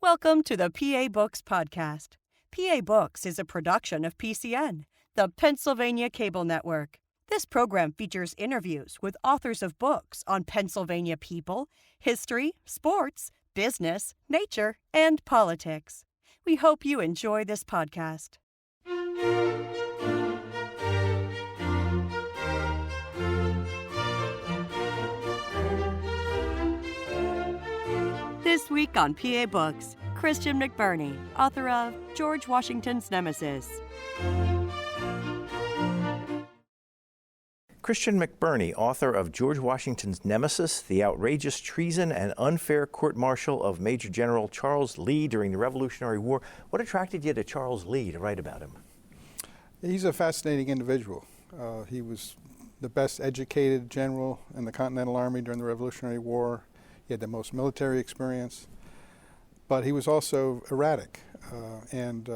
Welcome to the PA Books Podcast. PA Books is a production of PCN, the Pennsylvania Cable Network. This program features interviews with authors of books on Pennsylvania people, history, sports, business, nature, and politics. We hope you enjoy this podcast. This week on PA Books, Christian McBurney, author of George Washington's Nemesis. Christian McBurney, author of George Washington's Nemesis, the outrageous treason and unfair court-martial of Major General Charles Lee during the Revolutionary War. What attracted you to Charles Lee to write about him? He's a fascinating individual. He was the best educated general in the Continental Army during the Revolutionary War. He had the most military experience, but he was also erratic and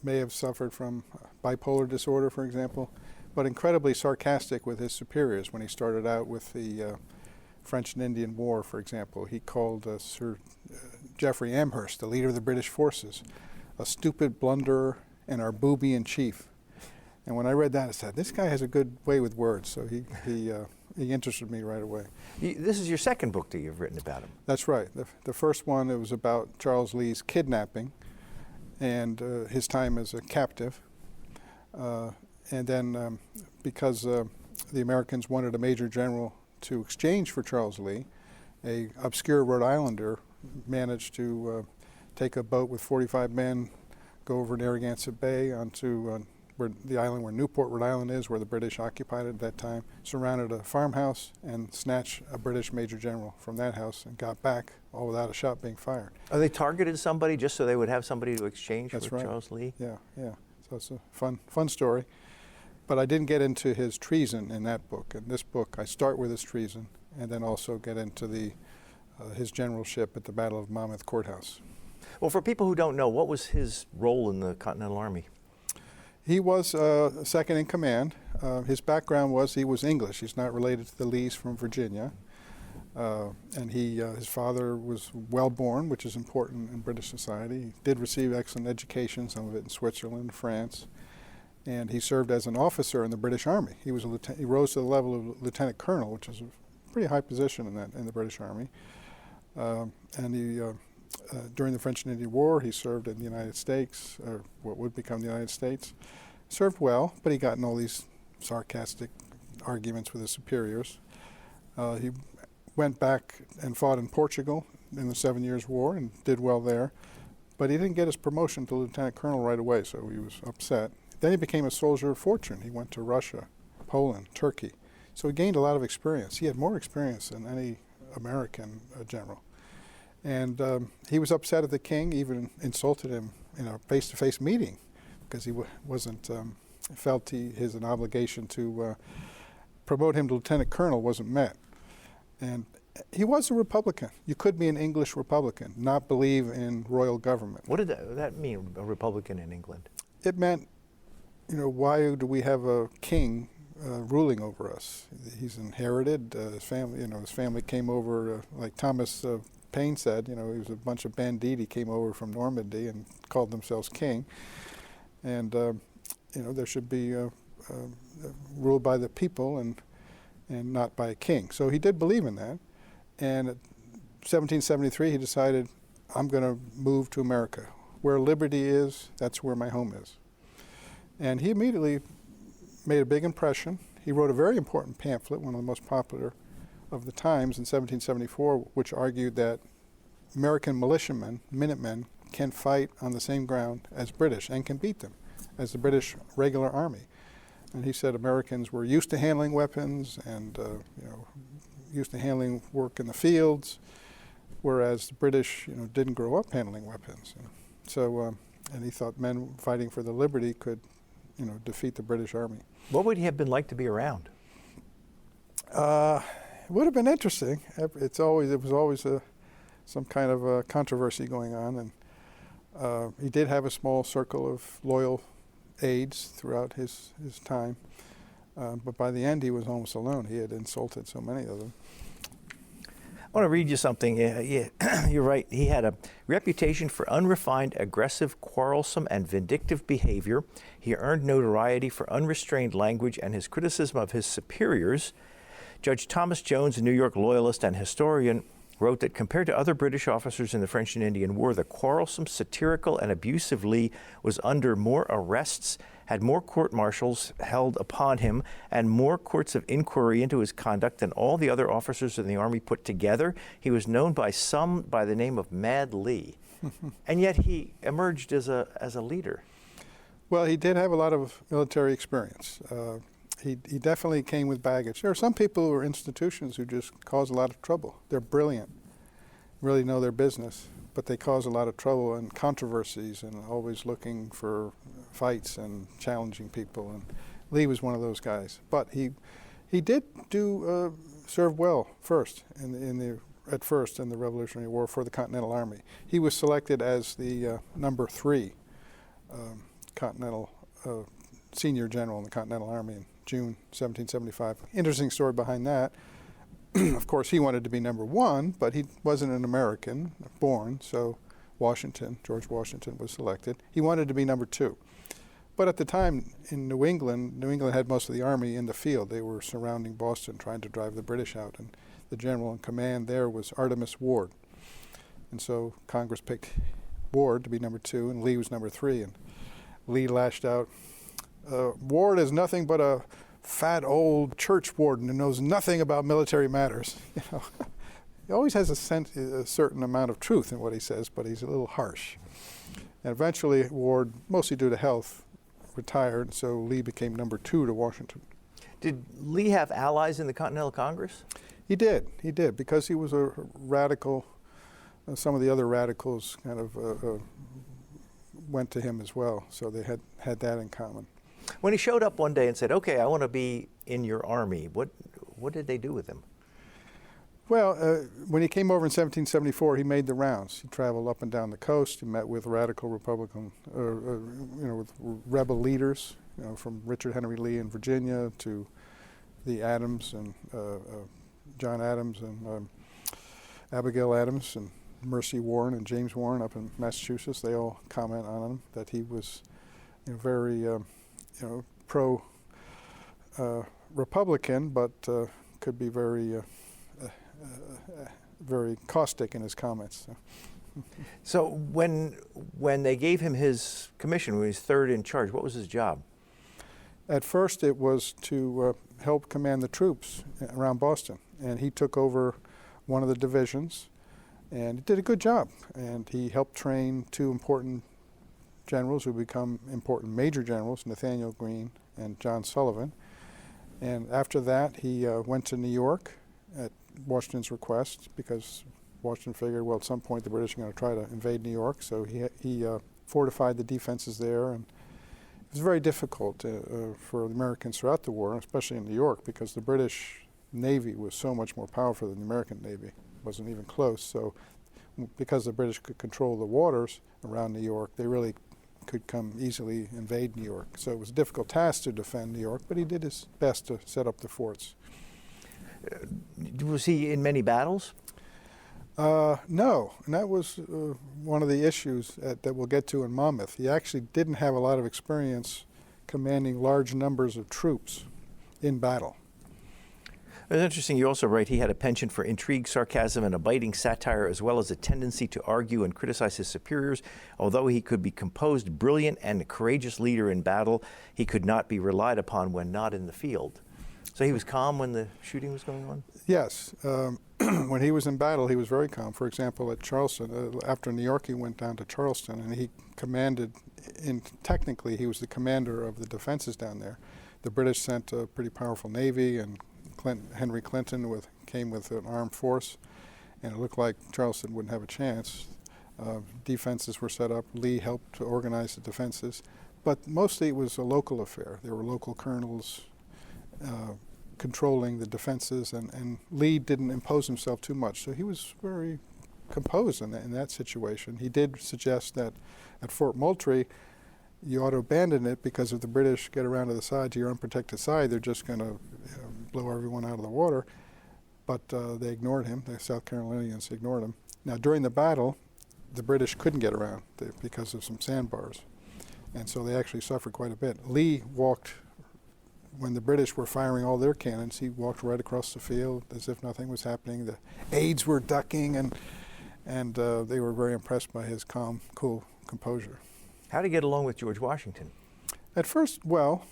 may have suffered from bipolar disorder, for example, but incredibly sarcastic with his superiors. When he started out with the French and Indian War, for example, he called Sir Geoffrey Amherst, the leader of the British forces, a stupid blunderer and our booby in chief. And when I read that, I said, this guy has a good way with words, so he interested me right away. This is your second book that you've written about him. That's right. The first one, it was about Charles Lee's kidnapping and his time as a captive. And then because the Americans wanted a major general to exchange for Charles Lee, a obscure Rhode Islander managed to take a boat with 45 men, go over Narragansett Bay onto the island where Newport, Rhode Island is, where the British occupied it at that time, surrounded a farmhouse and snatched a British major general from that house and got back, all without a shot being fired. Oh, they targeted somebody just so they would have somebody to exchange That's with right. Charles Lee? Yeah. So it's a fun story. But I didn't get into his treason in that book. In this book, I start with his treason and then also get into his generalship at the Battle of Monmouth Courthouse. Well, for people who don't know, what was his role in the Continental Army? He was second in command. His background was he was English. He's not related to the Lees from Virginia. And his father was well born, which is important in British society. He did receive excellent education, some of it in Switzerland, France. And he served as an officer in the British Army. He rose to the level of lieutenant colonel, which is a pretty high position in the British Army. And he during the French and Indian War, he served in the United States, or what would become the United States. Served well, but he got in all these sarcastic arguments with his superiors. He went back and fought in Portugal in the 7 Years' War and did well there, but he didn't get his promotion to lieutenant colonel right away, so he was upset. Then he became a soldier of fortune. He went to Russia, Poland, Turkey. So he gained a lot of experience. He had more experience than any American general. And he was upset at the king, even insulted him in a face-to-face meeting because he felt his obligation to promote him to lieutenant colonel wasn't met. And he was a Republican. You could be an English Republican, not believe in royal government. What did that mean, a Republican in England? It meant, why do we have a king ruling over us? He's inherited his family. His family came over, like Thomas Paine said. He was a bunch of banditti came over from Normandy and called themselves king. And there should be ruled by the people and not by a king. So he did believe in that. And in 1773, he decided, I'm going to move to America. Where liberty is, that's where my home is. And he immediately made a big impression. He wrote a very important pamphlet, one of the most popular of the times, in 1774, which argued that American militiamen, Minutemen, can fight on the same ground as British and can beat them as the British regular army. And he said Americans were used to handling weapons and used to handling work in the fields, whereas the British didn't grow up handling weapons. So, and he thought men fighting for the liberty could defeat the British Army. What would he have been like to be around? It would have been interesting. It was always some kind of a controversy going on, and he did have a small circle of loyal aides throughout his time, but by the end he was almost alone. He had insulted so many of them. I want to read you something. You're right. He had a reputation for unrefined, aggressive, quarrelsome, and vindictive behavior. He earned notoriety for unrestrained language and his criticism of his superiors. Judge Thomas Jones, a New York loyalist and historian, wrote that compared to other British officers in the French and Indian War, the quarrelsome, satirical, and abusive Lee was under more arrests, had more court-martials held upon him, and more courts of inquiry into his conduct than all the other officers in the Army put together. He was known by some by the name of Mad Lee, and yet he emerged as a leader. Well, he did have a lot of military experience. He definitely came with baggage. There are some people or institutions who just cause a lot of trouble. They're brilliant, really know their business, but they cause a lot of trouble and controversies and always looking for fights and challenging people. And Lee was one of those guys. But he did serve well at first in the Revolutionary War for the Continental Army. He was selected as the number 3 Continental senior general in the Continental Army in June 1775. Interesting story behind that. Of course, he wanted to be number 1, but he wasn't an American born, so George Washington was selected. He wanted to be number 2. But at the time in New England had most of the army in the field. They were surrounding Boston, trying to drive the British out, and the general in command there was Artemas Ward. And so Congress picked Ward to be number 2, and Lee was number 3, and Lee lashed out, Ward is nothing but a fat old church warden who knows nothing about military matters. You know, he always has a certain amount of truth in what he says, but he's a little harsh. And eventually, Ward, mostly due to health, retired, so Lee became number 2 to Washington. Did Lee have allies in the Continental Congress? He did, because he was a radical. Some of the other radicals kind of went to him as well, so they had that in common. When he showed up one day and said, "Okay, I want to be in your army," what did they do with him? Well, when he came over in 1774, he made the rounds. He traveled up and down the coast. He met with radical Republican, with rebel leaders, from Richard Henry Lee in Virginia to the Adams and John Adams and Abigail Adams and Mercy Warren and James Warren up in Massachusetts. They all comment on him that he was very pro-Republican, but could be very caustic in his comments. So when they gave him his commission, when he was 3rd in charge, what was his job? At first it was to help command the troops around Boston, and he took over one of the divisions, and he did a good job. And he helped train 2 important generals who become important major generals, Nathaniel Greene and John Sullivan. And after that, he went to New York at Washington's request, because Washington figured, well, at some point the British are going to try to invade New York. So he fortified the defenses there, and it was very difficult for the Americans throughout the war, especially in New York, because the British Navy was so much more powerful than the American Navy. It wasn't even close. So because the British could control the waters around New York, they really could come easily invade New York. So it was a difficult task to defend New York, but he did his best to set up the forts. Was he in many battles? No, and that was one of the issues that we'll get to in Monmouth. He actually didn't have a lot of experience commanding large numbers of troops in battle. It's interesting, you also write he had a penchant for intrigue, sarcasm, and a biting satire, as well as a tendency to argue and criticize his superiors. Although he could be composed, brilliant, and a courageous leader in battle, he could not be relied upon when not in the field. So he was calm when the shooting was going on? Yes. When he was in battle, he was very calm. For example, at Charleston, after New York, he went down to Charleston, and he commanded, technically, he was the commander of the defenses down there. The British sent a pretty powerful navy, and Henry Clinton came with an armed force, and it looked like Charleston wouldn't have a chance. Defenses were set up. Lee helped to organize the defenses, but mostly it was a local affair. There were local colonels controlling the defenses, and Lee didn't impose himself too much, so he was very composed in that situation. He did suggest that at Fort Moultrie, you ought to abandon it, because if the British get around to the side, to your unprotected side, they're just going to blow everyone out of the water. but they ignored him. The South Carolinians ignored him. Now, during the battle, the British couldn't get around because of some sandbars, and so they actually suffered quite a bit. Lee walked, when the British were firing all their cannons, he walked right across the field as if nothing was happening. The aides were ducking, and they were very impressed by his calm, cool composure. How did he get along with George Washington? At first, well.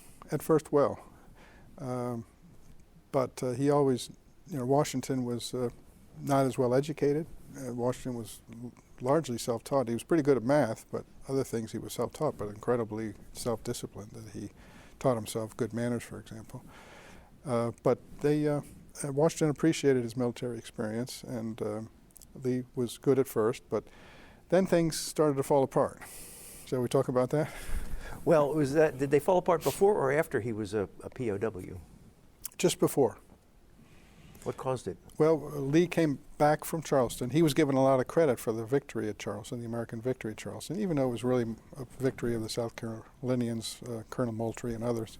But he always, Washington was not as well educated. Washington was largely self-taught. He was pretty good at math, but other things he was self-taught, but incredibly self-disciplined. That he taught himself good manners, for example. But Washington appreciated his military experience, and Lee was good at first, but then things started to fall apart. Shall we talk about that? Well, did they fall apart before or after he was a POW? Just before. What caused it? Well, Lee came back from Charleston. He was given a lot of credit for the victory at Charleston, the American victory at Charleston, even though it was really a victory of the South Carolinians, Colonel Moultrie and others.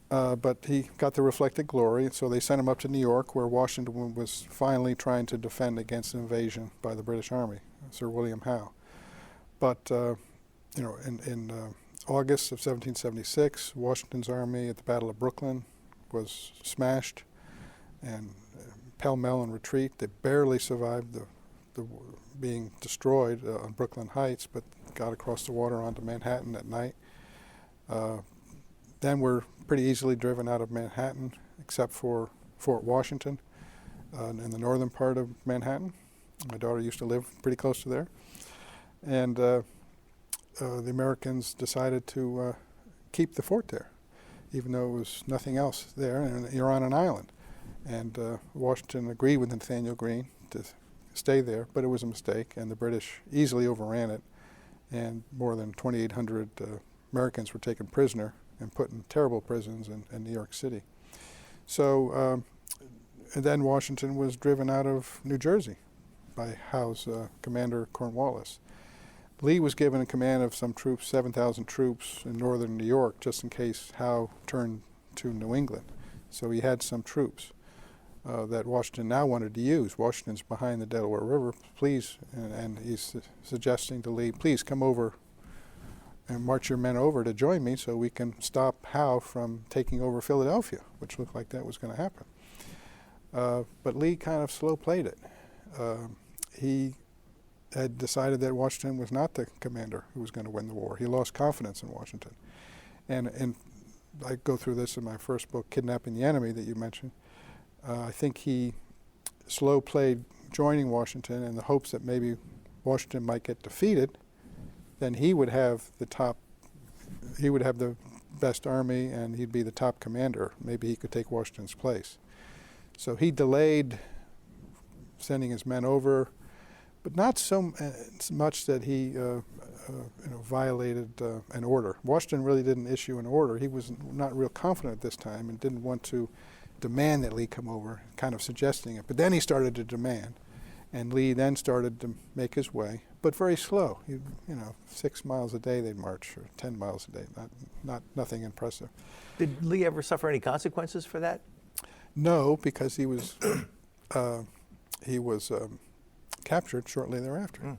But he got the reflected glory, and so they sent him up to New York, where Washington was finally trying to defend against an invasion by the British Army, Sir William Howe. But in August of 1776, Washington's army at the Battle of Brooklyn was smashed and pell-mell in retreat. They barely survived the being destroyed on Brooklyn Heights, but got across the water onto Manhattan at night. Then were pretty easily driven out of Manhattan, except for Fort Washington in the northern part of Manhattan. My daughter used to live pretty close to there. And the Americans decided to keep the fort there, even though there was nothing else there, and you're on an island. And Washington agreed with Nathaniel Greene to stay there, but it was a mistake, and the British easily overran it, and more than 2,800 Americans were taken prisoner and put in terrible prisons in New York City. So and then Washington was driven out of New Jersey by Howe's commander Cornwallis. Lee was given a command of some troops, 7,000 troops in northern New York, just in case Howe turned to New England. So he had some troops that Washington now wanted to use. Washington's behind the Delaware River, please, and he's suggesting to Lee, please come over and march your men over to join me so we can stop Howe from taking over Philadelphia, which looked like that was going to happen. But Lee kind of slow played it. He had decided that Washington was not the commander who was going to win the war. He lost confidence in Washington. And I go through this in my first book, Kidnapping the Enemy, that you mentioned. I think he slow played joining Washington in the hopes that maybe Washington might get defeated. Then he would have the best army, and he'd be the top commander. Maybe he could take Washington's place. So he delayed sending his men over, but not so much that he violated an order. Washington really didn't issue an order. He was not real confident at this time and didn't want to demand that Lee come over, kind of suggesting it. But then he started to demand, and Lee then started to make his way, but very slow. 6 miles a day they'd march, or 10 miles a day. Nothing impressive. Did Lee ever suffer any consequences for that? No, because he was captured shortly thereafter. Mm.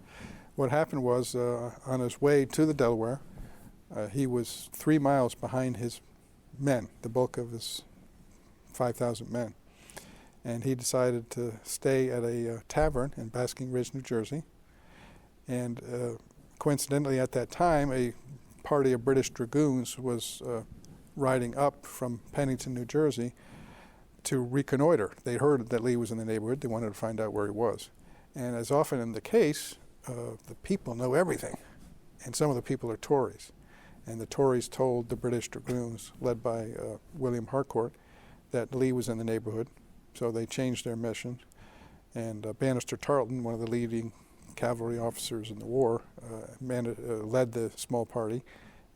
What happened was, on his way to the Delaware, he was 3 miles behind his men, the bulk of his 5,000 men. And he decided to stay at a tavern in Basking Ridge, New Jersey. And coincidentally at that time, a party of British dragoons was riding up from Pennington, New Jersey to reconnoiter. They heard that Lee was in the neighborhood. They wanted to find out where he was. And as often in the case, the people know everything. And some of the people are Tories. And the Tories told the British dragoons, led by William Harcourt, that Lee was in the neighborhood. So they changed their mission. And Bannister Tarleton, one of the leading cavalry officers in the war, led the small party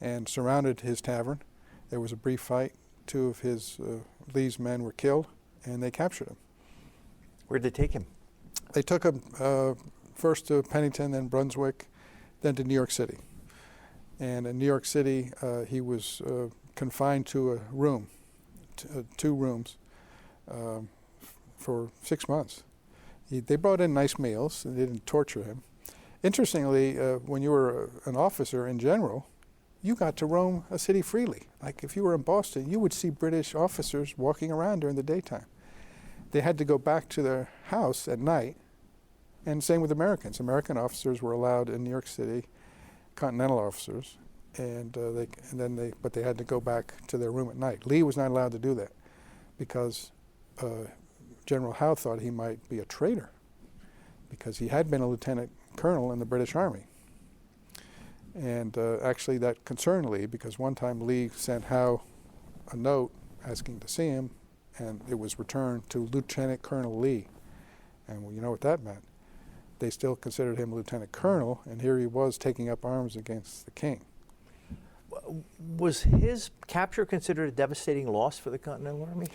and surrounded his tavern. There was a brief fight. 2 of Lee's men were killed, and they captured him. Where did they take him? They took him first to Pennington, then Brunswick, then to New York City. And in New York City, he was confined to a room, 2 rooms, for 6 months. They brought in nice meals, and they didn't torture him. Interestingly, when you were an officer in general, you got to roam a city freely. Like if you were in Boston, you would see British officers walking around during the daytime. They had to go back to their house at night, and same with Americans. American officers were allowed in New York City, Continental officers, but they had to go back to their room at night. Lee was not allowed to do that because General Howe thought he might be a traitor because he had been a lieutenant colonel in the British Army. And actually that concerned Lee because one time Lee sent Howe a note asking to see him, and it was returned to Lieutenant Colonel Lee. And well, you know what that meant. They still considered him lieutenant colonel, and here he was taking up arms against the king. Was his capture considered a devastating loss for the Continental Army?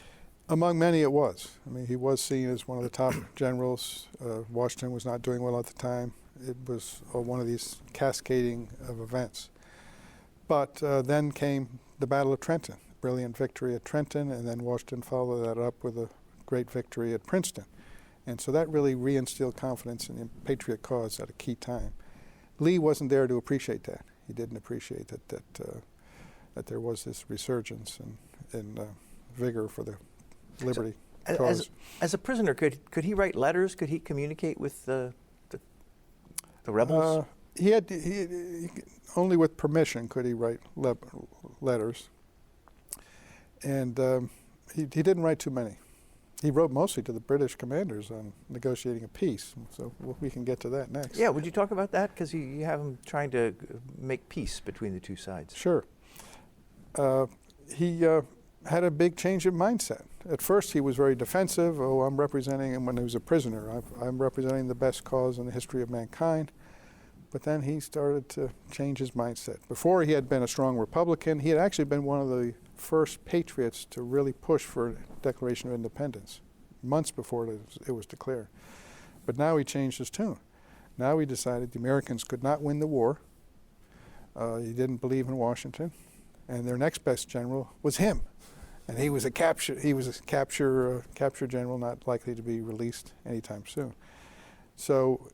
Among many it was. I mean, he was seen as one of the top generals. Washington was not doing well at the time. It was one of these cascading of events. But then came the Battle of Trenton, brilliant victory at Trenton, and then Washington followed that up with a great victory at Princeton. And so that really reinstilled confidence in the Patriot cause at a key time. Lee wasn't there to appreciate that. He didn't appreciate that there was this resurgence and vigor for the liberty cause. As a prisoner, could he write letters? Could he communicate with the rebels? He only with permission could he write letters, and he didn't write too many. He wrote mostly to the British commanders on negotiating a peace, so we can get to that next. Yeah, would you talk about that? Because you have him trying to make peace between the two sides. Sure. He had a big change of mindset. At first he was very defensive. Oh, I'm representing him when he was a prisoner. I'm representing the best cause in the history of mankind. But then he started to change his mindset. Before he had been a strong Republican. He had actually been one of the first patriots to really push for a Declaration of Independence, months before it was declared. But now he changed his tune. Now he decided the Americans could not win the war. He didn't believe in Washington, and their next best general was him. And he was a capture general, not likely to be released anytime soon. So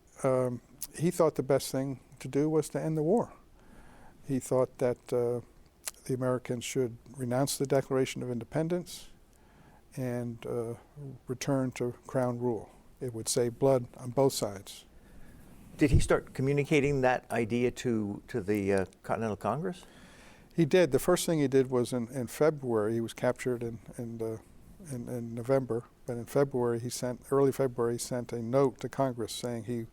he thought the best thing to do was to end the war. He thought that the Americans should renounce the Declaration of Independence and return to Crown rule. It would save blood on both sides. Did he start communicating that idea to the Continental Congress? He did. The first thing he did was in February. He was captured in November, but in February, early February, he sent a note to Congress saying he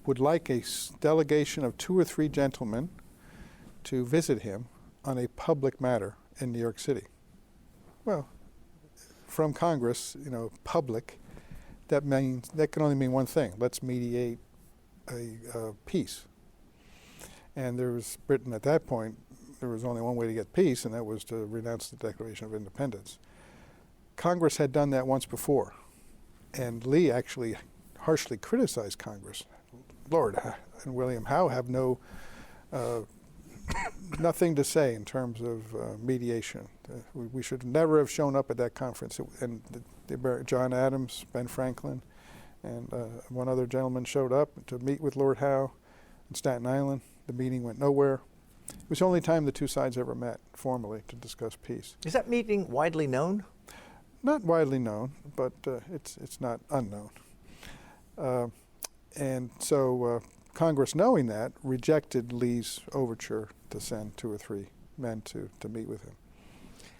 would like a delegation of 2 or 3 gentlemen to visit him on a public matter in New York City. Well, from Congress, public, that can only mean one thing. Let's mediate a peace. And there was Britain at that point. There was only one way to get peace, and that was to renounce the Declaration of Independence. Congress had done that once before, and Lee actually harshly criticized Congress. Lord and William Howe have nothing to say in terms of mediation. We should never have shown up at that conference. And John Adams, Ben Franklin, and one other gentleman showed up to meet with Lord Howe in Staten Island. The meeting went nowhere. It was the only time the two sides ever met formally to discuss peace. Is that meeting widely known? Not widely known, but it's not unknown. And so Congress, knowing that, rejected Lee's overture to send 2 or 3 men to meet with him.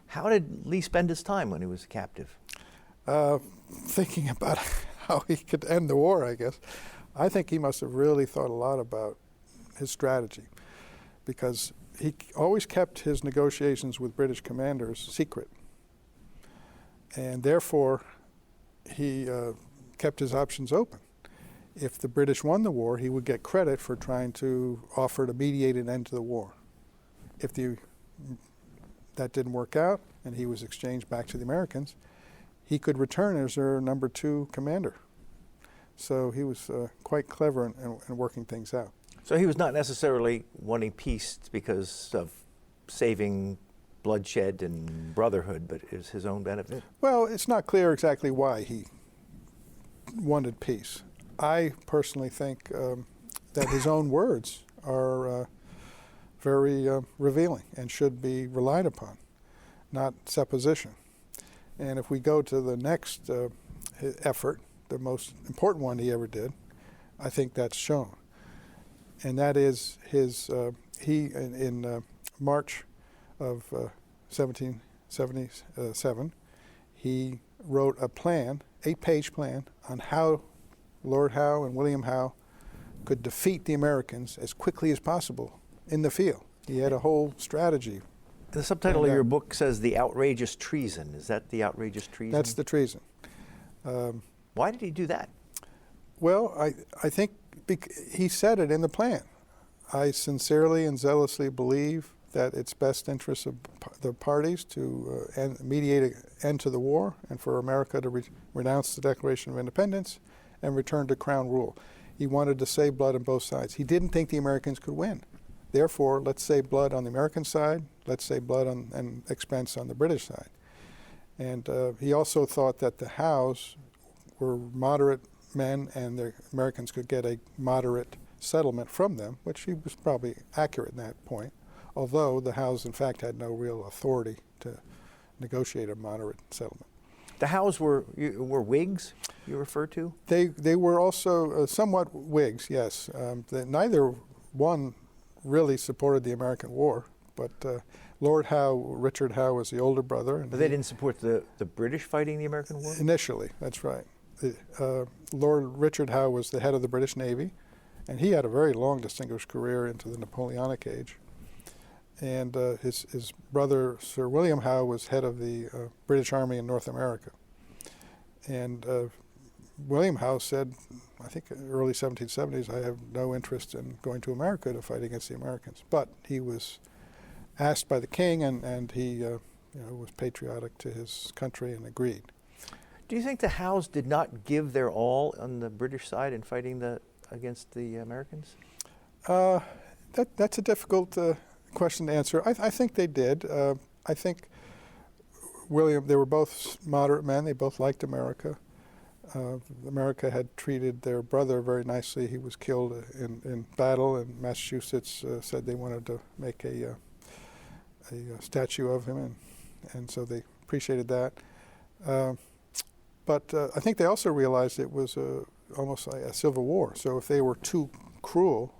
How did Lee spend his time when he was a captive? Thinking about how he could end the war, I guess. I think he must have really thought a lot about his strategy, because he always kept his negotiations with British commanders secret. And therefore, he kept his options open. If the British won the war, he would get credit for trying to offer to mediate an end to the war. If that didn't work out and he was exchanged back to the Americans, he could return as their number 2 commander. So he was quite clever in working things out. So he was not necessarily wanting peace because of saving bloodshed and brotherhood, but it was his own benefit? Well, it's not clear exactly why he wanted peace. I personally think that his own words are very revealing and should be relied upon, not supposition. And if we go to the next effort, the most important one he ever did, I think that's shown. And that is in March of 1777, he wrote a plan, 8-page plan, on how Lord Howe and William Howe could defeat the Americans as quickly as possible in the field. He had a whole strategy. The subtitle of your book says The Outrageous Treason. Is that the outrageous treason? That's the treason. Why did he do that? Well, I think he said it in the plan. I sincerely and zealously believe that it's best interest of the parties to mediate an end to the war and for America to renounce the Declaration of Independence and return to Crown rule. He wanted to save blood on both sides. He didn't think the Americans could win. Therefore, let's save blood on the American side, let's save blood and expense on the British side. And he also thought that the Howes were moderate men and the Americans could get a moderate settlement from them, which he was probably accurate in that point, although the Howes in fact had no real authority to negotiate a moderate settlement. The Howes were Whigs, you refer to? They were also somewhat Whigs, yes. Neither one really supported the American war, but Lord Howe, Richard Howe, was the older brother. And but they didn't support the British fighting the American war? Initially, that's right. Lord Richard Howe was the head of the British Navy, and he had a very long, distinguished career into the Napoleonic age. And his brother, Sir William Howe, was head of the British Army in North America. And William Howe said, I think in the early 1770s, I have no interest in going to America to fight against the Americans. But he was asked by the king, and he was patriotic to his country and agreed. Do you think the Howes did not give their all on the British side in fighting against the Americans? That's a difficult question to answer. I think they did. I think they were both moderate men. They both liked America. America had treated their brother very nicely. He was killed in battle, and Massachusetts said they wanted to make a statue of him, and so they appreciated that. But I think they also realized it was almost like a civil war. So if they were too cruel,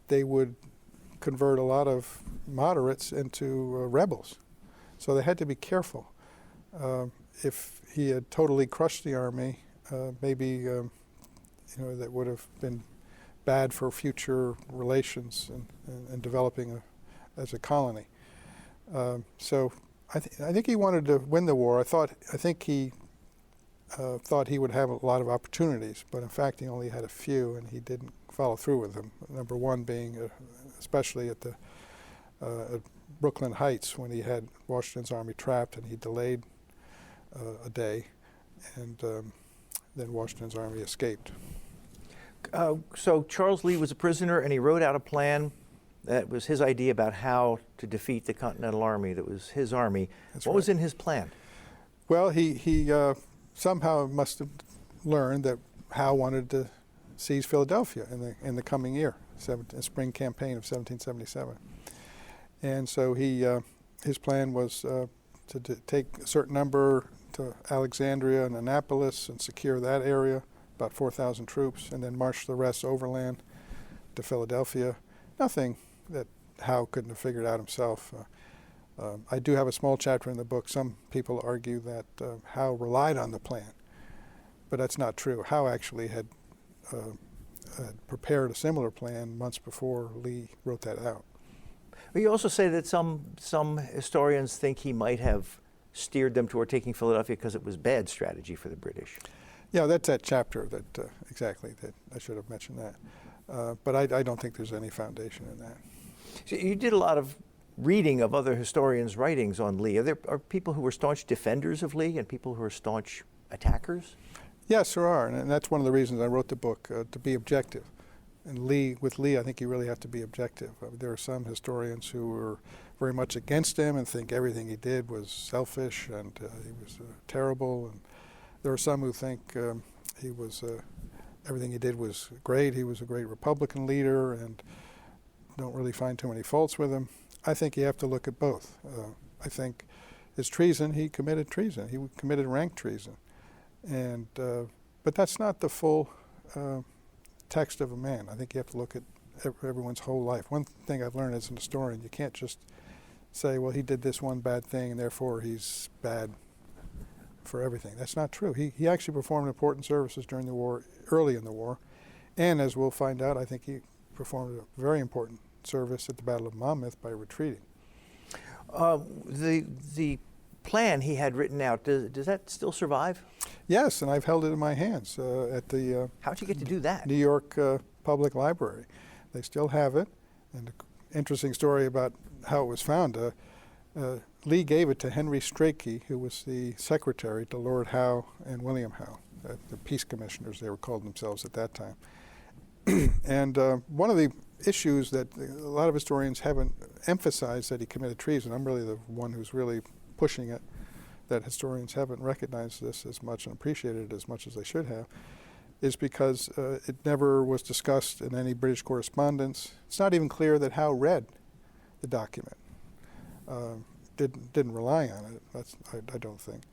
they would convert a lot of moderates into rebels. So they had to be careful. If he had totally crushed the army, maybe that would have been bad for future relations and developing as a colony. So I think he wanted to win the war. I think he thought he would have a lot of opportunities, but in fact he only had a few, and he didn't follow through with them. Number one being, especially at Brooklyn Heights, when he had Washington's army trapped, and he delayed a day, and then Washington's army escaped. So Charles Lee was a prisoner, and he wrote out a plan that was his idea about how to defeat the Continental Army. That was his army. That's what right. was in his plan? Well, he somehow must have learned that Howe wanted to seize Philadelphia in the coming year, spring campaign of 1777. And so his plan was to take a certain number to Alexandria and Annapolis and secure that area, about 4,000 troops, and then march the rest overland to Philadelphia. Nothing that Howe couldn't have figured out himself. I do have a small chapter in the book. Some people argue that Howe relied on the plan, but that's not true. Howe actually had prepared a similar plan months before Lee wrote that out. But you also say that some historians think he might have steered them toward taking Philadelphia because it was bad strategy for the British. Yeah, that's that chapter that exactly that I should have mentioned that. But I don't think there's any foundation in that. So you did a lot of reading of other historians' writings on Lee. Are people who were staunch defenders of Lee and people who are staunch attackers? Yes, there are, and that's one of the reasons I wrote the book, to be objective. And with Lee, I think you really have to be objective. There are some historians who are very much against him and think everything he did was selfish and he was terrible. And there are some who think He was everything he did was great. He was a great Republican leader, and don't really find too many faults with him. I think you have to look at both. I think his treason, he committed treason. He committed rank treason, and but that's not the full text of a man. I think you have to look at everyone's whole life. One thing I've learned as an historian, you can't just say, well, he did this one bad thing and therefore he's bad for everything. That's not true. He actually performed important services during the war, early in the war, and as we'll find out, I think he performed a very important service at the Battle of Monmouth by retreating. The plan he had written out, does that still survive? Yes, and I've held it in my hands at the How'd you get to do that? New York Public Library. They still have it, and an interesting story about how it was found. Lee gave it to Henry Strachey, who was the secretary to Lord Howe and William Howe, the peace commissioners they were called themselves at that time. And one of the issues that a lot of historians haven't emphasized that he committed treason, I'm really the one who's really pushing it, that historians haven't recognized this as much and appreciated it as much as they should have, is because it never was discussed in any British correspondence. It's not even clear that Howe read the document. Didn't rely on it, I don't think.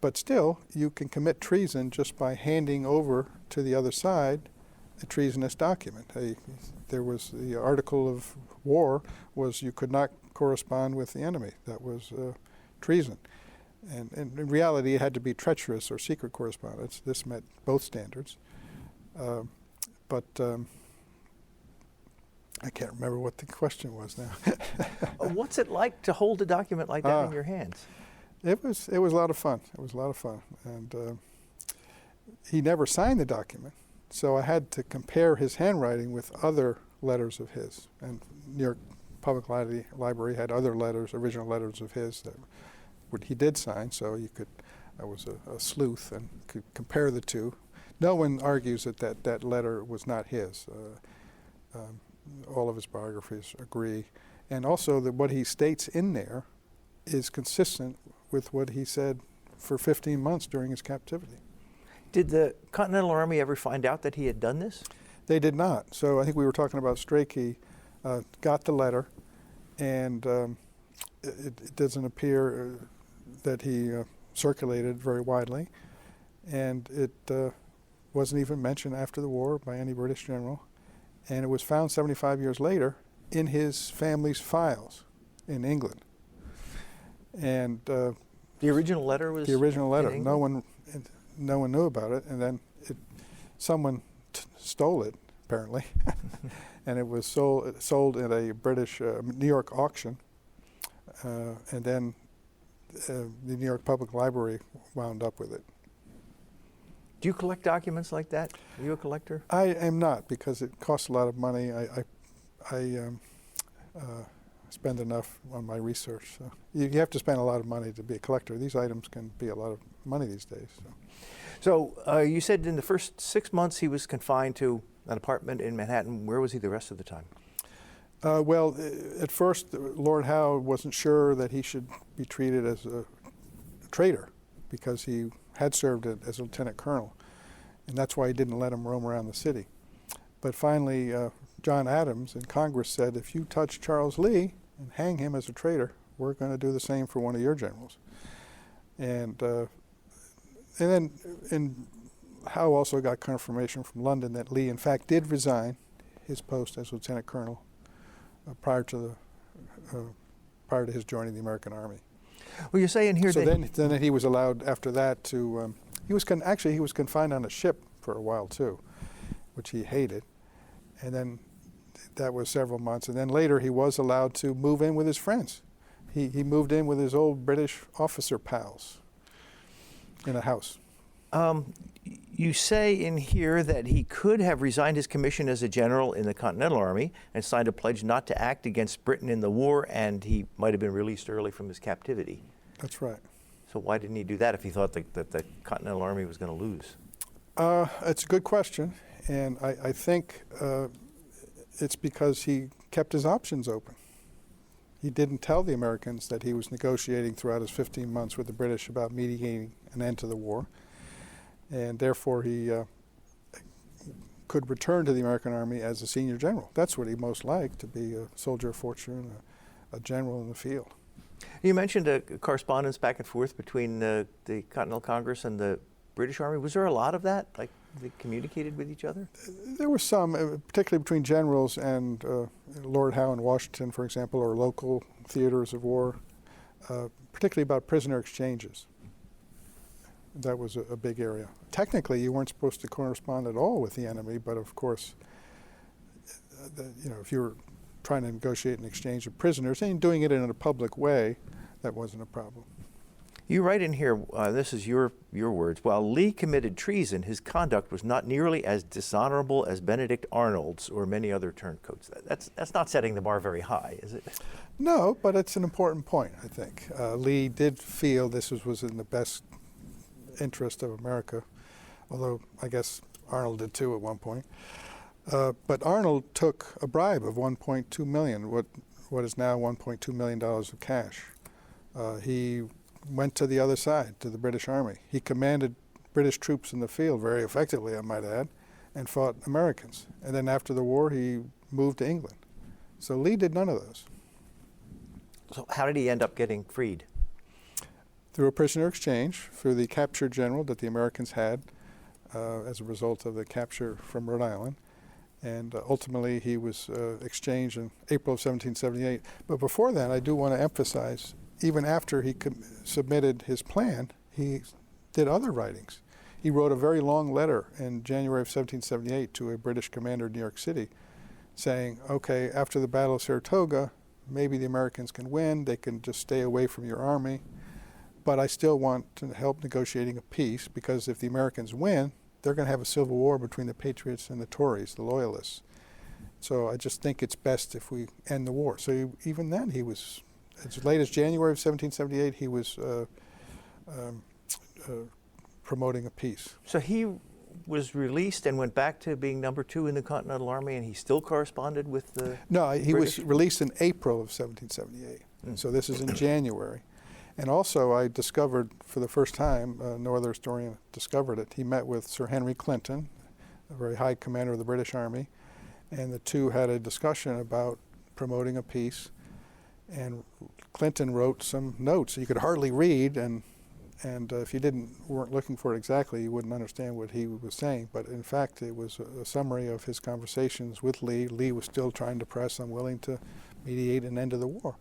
But still, you can commit treason just by handing over to the other side a treasonous document. There was the article of war was you could not correspond with the enemy. That was treason. And in reality, it had to be treacherous or secret correspondence. This met both standards. But I can't remember what the question was now. What's it like to hold a document like that in your hands? It was a lot of fun. It was a lot of fun. And he never signed the document, so I had to compare his handwriting with other letters of his. And New York Public Library had other letters, original letters of his that he did sign, so you could, I was a sleuth and could compare the two. No one argues that letter was not his. All of his biographies agree. And also that what he states in there is consistent with what he said for 15 months during his captivity. Did the Continental Army ever find out that he had done this? They did not. So I think we were talking about Strachey, got the letter, and it doesn't appear that he circulated very widely, and it wasn't even mentioned after the war by any British general, and it was found 75 years later in his family's files in England. And the original letter was the original letter. in No one knew about it, and then someone stole it apparently, and it was sold at a British New York auction, and then the New York Public Library wound up with it. Do you collect documents like that? Are you a collector? I am not, because it costs a lot of money. I spend enough on my research. So you have to spend a lot of money to be a collector. These items can be a lot of money these days. So you said in the first 6 months he was confined to an apartment in Manhattan. Where was he the rest of the time? Well, at first, Lord Howe wasn't sure that he should be treated as a traitor because he had served as a lieutenant colonel, and that's why he didn't let him roam around the city. But finally, John Adams in Congress said, if you touch Charles Lee and hang him as a traitor, we're going to do the same for one of your generals. And then Howe also got confirmation from London that Lee, in fact, did resign his post as lieutenant colonel prior to his joining the American Army. Well, you're saying here so that then he was allowed after that to. He was confined on a ship for a while too, which he hated, and then that was several months. And then later he was allowed to move in with his friends. He moved in with his old British officer pals in a house. You say in here that he could have resigned his commission as a general in the Continental Army and signed a pledge not to act against Britain in the war, and he might have been released early from his captivity. That's right. So why didn't he do that if he thought that the Continental Army was going to lose? It's a good question, and I think it's because he kept his options open. He didn't tell the Americans that he was negotiating throughout his 15 months with the British about mediating an end to the war. and therefore he could return to the American Army as a senior general. That's what he most liked, to be a soldier of fortune, a general in the field. You mentioned a correspondence back and forth between the Continental Congress and the British Army. Was there a lot of that? Like, they communicated with each other? There was some, particularly between generals and Lord Howe in Washington, for example, or local theaters of war, particularly about prisoner exchanges. That was a big area. Technically, you weren't supposed to correspond at all with the enemy, but of course, if you were trying to negotiate an exchange of prisoners and doing it in a public way, that wasn't a problem. You write in here, this is your words, while Lee committed treason, his conduct was not nearly as dishonorable as Benedict Arnold's or many other turncoats. That's not setting the bar very high, is it? No, but it's an important point, I think. Lee did feel this was in the best interest of America, although I guess Arnold did too at one point. But Arnold took a bribe of $1.2 million, what is now $1.2 million of cash. He went to the other side, to the British Army. He commanded British troops in the field very effectively, I might add, and fought Americans. And then after the war, he moved to England. So Lee did none of those. So how did he end up getting freed? Through a prisoner exchange, through the captured general that the Americans had as a result of the capture from Rhode Island. And ultimately, he was exchanged in April of 1778. But before that, I do want to emphasize, even after he submitted his plan, he did other writings. He wrote a very long letter in January of 1778 to a British commander in New York City saying, okay, after the Battle of Saratoga, maybe the Americans can win, they can just stay away from your army, but I still want to help negotiating a peace, because if the Americans win, they're going to have a civil war between the Patriots and the Tories, the Loyalists. So I just think it's best if we end the war. So even then, he was, as late as January of 1778, he was promoting a peace. So he was released and went back to being number 2 in the Continental Army, and he still corresponded with the No, he British? was released in April of 1778. So this is in January. And also I discovered for the first time, no other historian discovered it, he met with Sir Henry Clinton, a very high commander of the British Army, and the two had a discussion about promoting a peace. And Clinton wrote some notes you could hardly read, and if you weren't looking for it exactly, you wouldn't understand what he was saying. But in fact, it was a summary of his conversations with Lee. Lee was still trying to press, I'm willing to mediate an end to the war.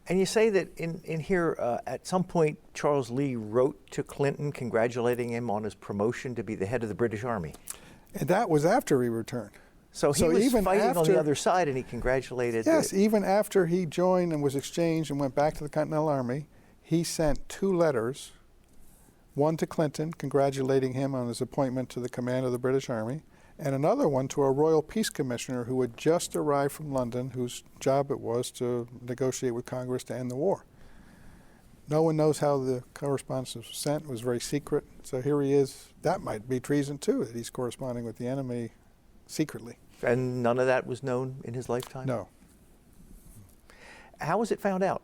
And you say that in here, at some point, Charles Lee wrote to Clinton congratulating him on his promotion to be the head of the British Army. And that was after he returned. So he was even fighting on the other side, and he congratulated. Yes, even after he joined and was exchanged and went back to the Continental Army, he sent 2 letters, one to Clinton congratulating him on his appointment to the command of the British Army, and another one to a Royal Peace Commissioner who had just arrived from London, whose job it was to negotiate with Congress to end the war. No one knows how the correspondence was sent. It was very secret. So here he is. That might be treason too, that he's corresponding with the enemy secretly. And none of that was known in his lifetime? No. How was it found out?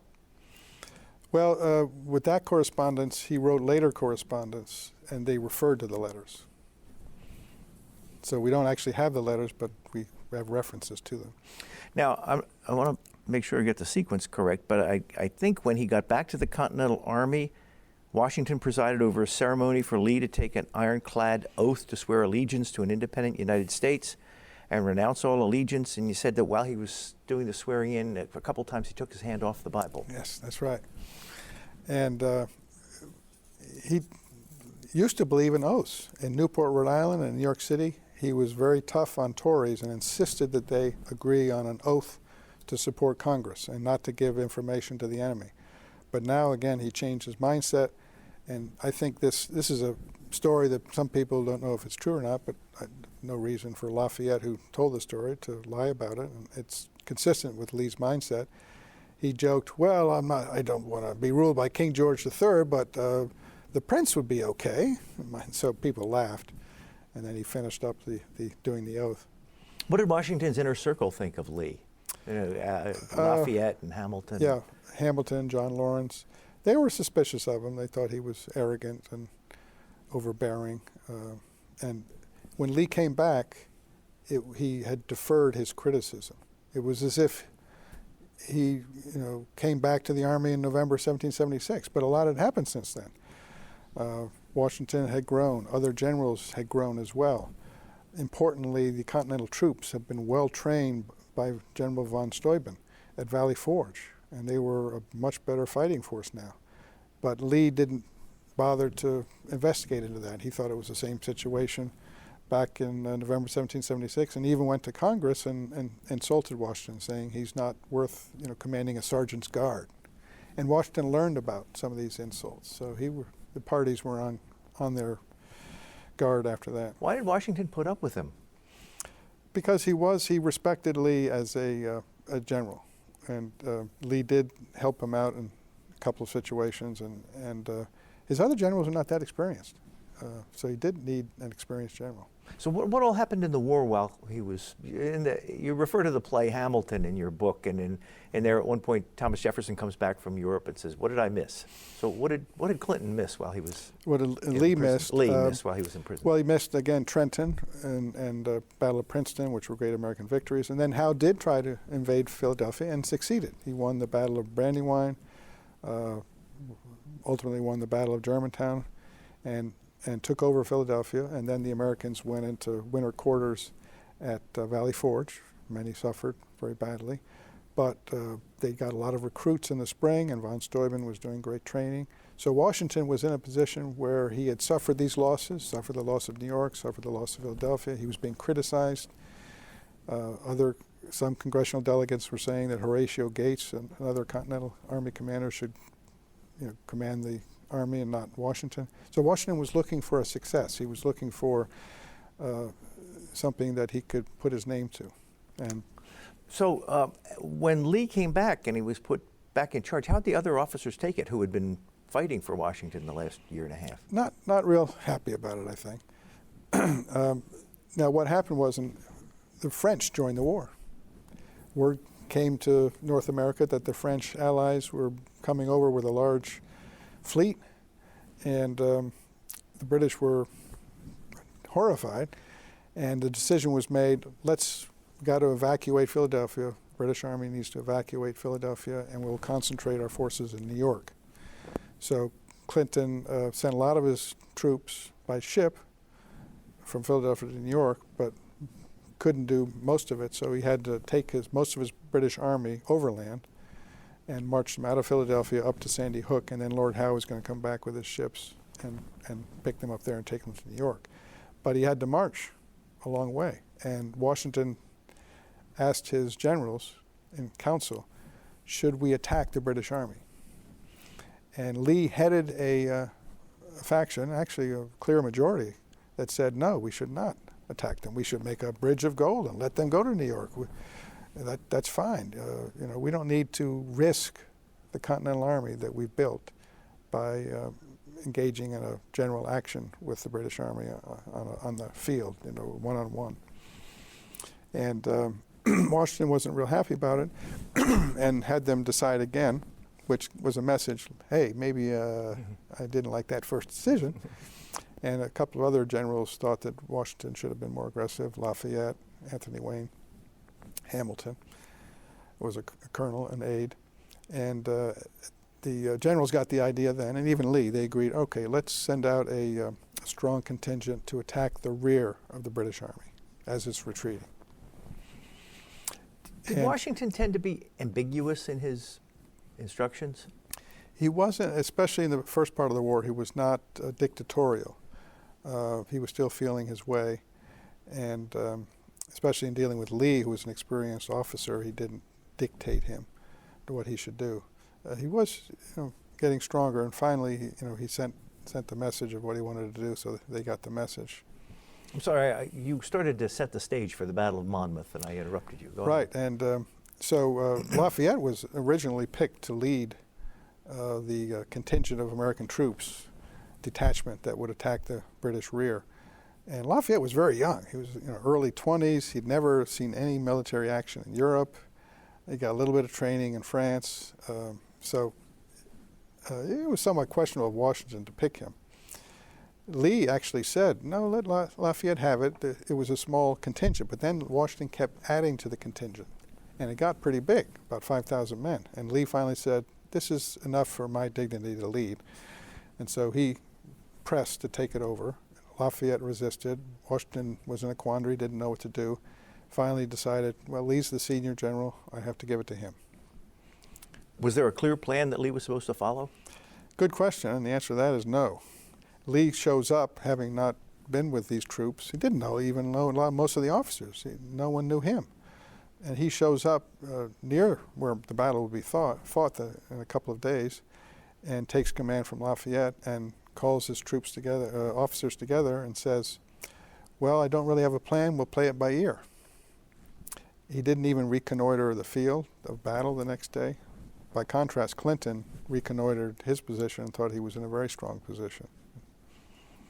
Well, with that correspondence, he wrote later correspondence, and they referred to the letters. So we don't actually have the letters, but we have references to them. Now, I want to make sure I get the sequence correct, but I think when he got back to the Continental Army, Washington presided over a ceremony for Lee to take an ironclad oath to swear allegiance to an independent United States and renounce all allegiance. And you said that while he was doing the swearing in, a couple times he took his hand off the Bible. Yes, that's right. And he used to believe in oaths. In Newport, Rhode Island, and New York City, he was very tough on Tories and insisted that they agree on an oath to support Congress and not to give information to the enemy. But now, again, he changed his mindset, and I think this is a story that some people don't know if it's true or not, but no reason for Lafayette, who told the story, to lie about it, and it's consistent with Lee's mindset. He joked, well, I don't want to be ruled by King George III, but the prince would be okay. So people laughed. And then he finished up doing the oath. What did Washington's inner circle think of Lee? Lafayette and Hamilton. Yeah, Hamilton, John Lawrence. They were suspicious of him. They thought he was arrogant and overbearing. And when Lee came back, he had deferred his criticism. It was as if he came back to the Army in November 1776, but a lot had happened since then. Washington had grown. Other generals had grown as well. Importantly, the Continental troops had been well trained by General von Steuben at Valley Forge, and they were a much better fighting force now. But Lee didn't bother to investigate into that. He thought it was the same situation back in November 1776, and even went to Congress and insulted Washington, saying he's not worth commanding a sergeant's guard. And Washington learned about some of these insults, so the parties were on their guard after that. Why did Washington put up with him? Because he respected Lee as a general, and Lee did help him out in a couple of situations, and his other generals were not that experienced, so he did need an experienced general. So what all happened in the war while he was you refer to the play Hamilton in your book, and there at one point Thomas Jefferson comes back from Europe and says, "What did I miss?" So what did Clinton miss while he was? What Lee missed? Lee missed while he was in prison. Well, he missed again Trenton and Battle of Princeton, which were great American victories. And then Howe did try to invade Philadelphia and succeeded. He won the Battle of Brandywine, ultimately won the Battle of Germantown, and took over Philadelphia. And then the Americans went into winter quarters at Valley Forge. Many suffered very badly, but they got a lot of recruits in the spring, and von Steuben was doing great training. So Washington was in a position where he had suffered these losses, suffered the loss of New York, suffered the loss of Philadelphia. He was being criticized. Some congressional delegates were saying that Horatio Gates and other Continental Army commanders should command the Army and not Washington. So Washington was looking for a success. He was looking for something that he could put his name to. And so when Lee came back and he was put back in charge, how did the other officers take it who had been fighting for Washington the last year and a half? Not real happy about it, I think. Now what happened was the French joined the war. Word came to North America that the French allies were coming over with a large fleet, and the British were horrified, and the decision was made, got to evacuate Philadelphia. British Army needs to evacuate Philadelphia, and we'll concentrate our forces in New York. So Clinton sent a lot of his troops by ship from Philadelphia to New York, but couldn't do most of it, so he had to take most of his British Army overland and march them out of Philadelphia up to Sandy Hook, and then Lord Howe was going to come back with his ships and pick them up there and take them to New York. But he had to march a long way, and Washington asked his generals in council, should we attack the British Army? And Lee headed a faction, actually a clear majority, that said, no, we should not attack them. We should make a bridge of gold and let them go to New York. That's fine. We don't need to risk the Continental Army that we've built by engaging in a general action with the British Army on the field, one-on-one. And Washington wasn't real happy about it and had them decide again, which was a message, hey, maybe I didn't like that first decision. And a couple of other generals thought that Washington should have been more aggressive. Lafayette, Anthony Wayne, Hamilton was a colonel, an aide. And the generals got the idea then, and even Lee, they agreed, okay, let's send out a strong contingent to attack the rear of the British Army as it's retreating. Did Washington tend to be ambiguous in his instructions? He wasn't, especially in the first part of the war, he was not dictatorial. He was still feeling his way, and especially in dealing with Lee, who was an experienced officer, he didn't dictate him to what he should do. He was, getting stronger, and finally, he sent the message of what he wanted to do, so they got the message. I'm sorry, you started to set the stage for the Battle of Monmouth, and I interrupted you. Go right, ahead. And so Lafayette was originally picked to lead the contingent of American troops, detachment that would attack the British rear. And Lafayette was very young. He was early 20s. He'd never seen any military action in Europe. He got a little bit of training in France. So it was somewhat questionable of Washington to pick him. Lee actually said, no, let Lafayette have it. It was a small contingent, but then Washington kept adding to the contingent, and it got pretty big, about 5,000 men. And Lee finally said, this is enough for my dignity to lead. And so he pressed to take it over. Lafayette resisted. Washington was in a quandary, didn't know what to do. Finally decided, well, Lee's the senior general, I have to give it to him. Was there a clear plan that Lee was supposed to follow? Good question, and the answer to that is no. Lee shows up, having not been with these troops. He didn't even know most of the officers. No one knew him. And he shows up near where the battle would be fought in a couple of days, and takes command from Lafayette and calls his troops together, officers together, and says, well, I don't really have a plan, we'll play it by ear. He didn't even reconnoiter the field of battle the next day. By contrast, Clinton reconnoitered his position and thought he was in a very strong position.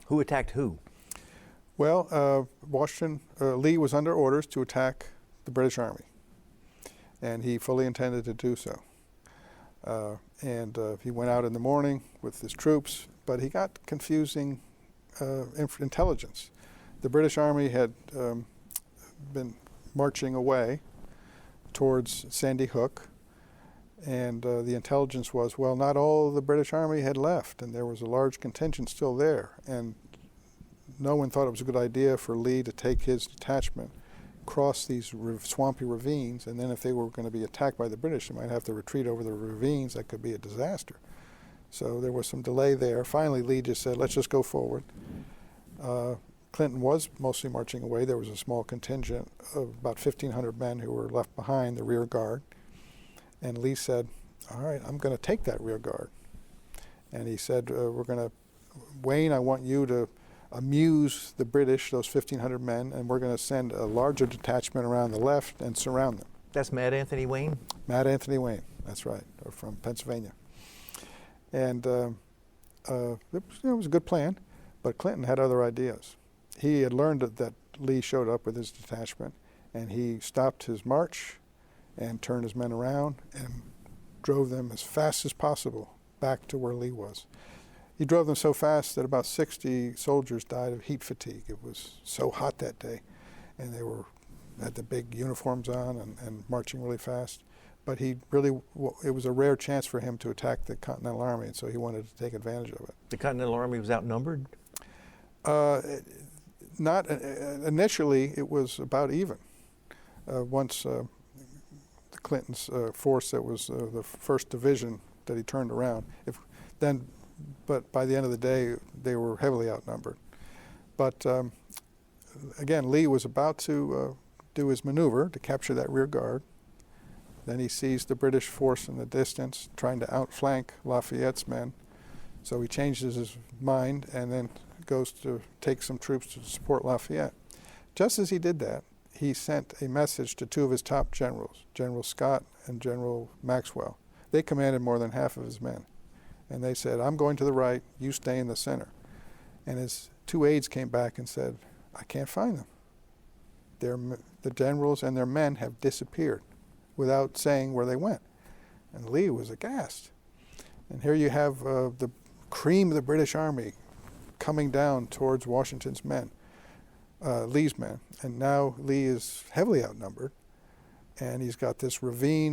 Who attacked who? Well, Lee was under orders to attack the British Army, and he fully intended to do so. He went out in the morning with his troops, but he got confusing intelligence. The British Army had been marching away towards Sandy Hook, and the intelligence was, well, not all of the British Army had left, and there was a large contingent still there, and no one thought it was a good idea for Lee to take his detachment, cross these swampy ravines, and then if they were going to be attacked by the British, they might have to retreat over the ravines. That could be a disaster. So there was some delay there. Finally, Lee just said, let's just go forward. Clinton was mostly marching away. There was a small contingent of about 1,500 men who were left behind, the rear guard. And Lee said, all right, I'm going to take that rear guard. And he said, Wayne, I want you to amuse the British, those 1,500 men, and we're going to send a larger detachment around the left and surround them. That's Mad Anthony Wayne? Mad Anthony Wayne, that's right, from Pennsylvania. And it was a good plan, but Clinton had other ideas. He had learned that Lee showed up with his detachment, and he stopped his march and turned his men around and drove them as fast as possible back to where Lee was. He drove them so fast that about 60 soldiers died of heat fatigue. It was so hot that day, and they had the big uniforms on and marching really fast. But it was a rare chance for him to attack the Continental Army, and so he wanted to take advantage of it. The Continental Army was outnumbered? Not initially. It was about even. Once the Clinton's force, that was the 1st Division that he turned around. But by the end of the day, they were heavily outnumbered. But again, Lee was about to do his maneuver to capture that rear guard. Then he sees the British force in the distance trying to outflank Lafayette's men. So he changes his mind and then goes to take some troops to support Lafayette. Just as he did that, he sent a message to 2 of his top generals, General Scott and General Maxwell. They commanded more than half of his men. And they said, I'm going to the right, you stay in the center. And his 2 aides came back and said, I can't find them. The generals and their men have disappeared without saying where they went. And Lee was aghast. And here you have the cream of the British Army coming down towards Washington's men, Lee's men. And now Lee is heavily outnumbered. And he's got this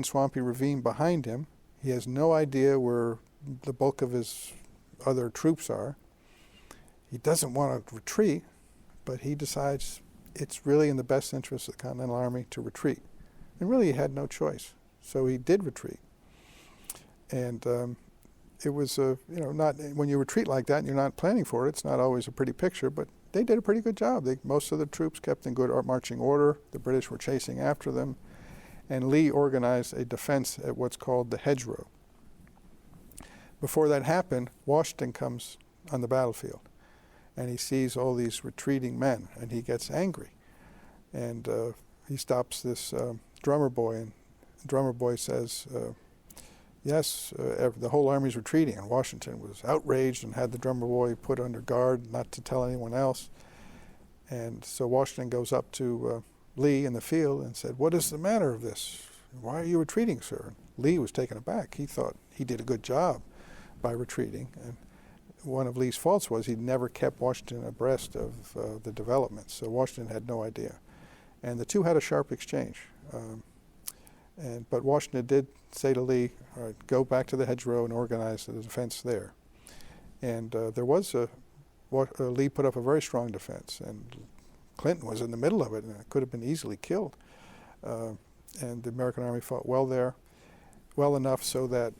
swampy ravine behind him. He has no idea where the bulk of his other troops are. He doesn't want to retreat, but he decides it's really in the best interest of the Continental Army to retreat. And really he had no choice. So he did retreat. And it was, not when you retreat like that and you're not planning for it, it's not always a pretty picture, but they did a pretty good job. Most of the troops kept in good marching order. The British were chasing after them. And Lee organized a defense at what's called the hedgerow. Before that happened, Washington comes on the battlefield, and he sees all these retreating men, and he gets angry. And he stops this drummer boy, and the drummer boy says, the whole army's retreating, and Washington was outraged and had the drummer boy put under guard not to tell anyone else. And so Washington goes up to Lee in the field and said, what is the matter of this? Why are you retreating, sir? Lee was taken aback. He thought he did a good job by retreating. And one of Lee's faults was he never kept Washington abreast of the developments, so Washington had no idea. And the two had a sharp exchange. But Washington did say to Lee, all right, go back to the hedgerow and organize the defense there. And there was Lee put up a very strong defense, and Clinton was in the middle of it, and it could have been easily killed. And the American Army fought well there, well enough so that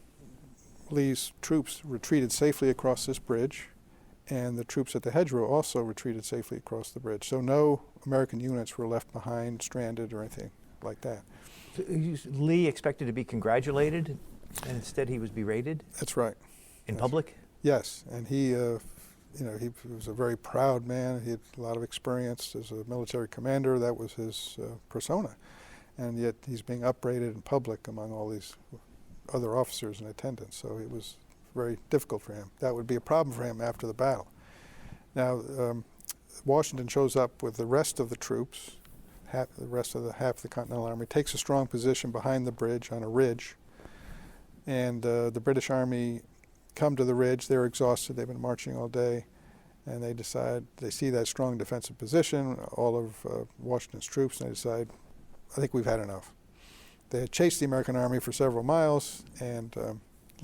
Lee's troops retreated safely across this bridge, and the troops at the hedgerow also retreated safely across the bridge. So no American units were left behind, stranded, or anything like that. So Lee expected to be congratulated, and instead he was berated? That's right. In public? Yes, and he was a very proud man. He had a lot of experience as a military commander. That was his persona. And yet he's being upbraided in public among all these other officers in attendance. So it was very difficult for him. That would be a problem for him after the battle. Now, Washington shows up with the rest of the troops, half of the Continental Army, takes a strong position behind the bridge on a ridge. And the British Army come to the ridge. They're exhausted. They've been marching all day. And they see that strong defensive position, all of Washington's troops, and they decide, I think we've had enough. They had chased the American Army for several miles, and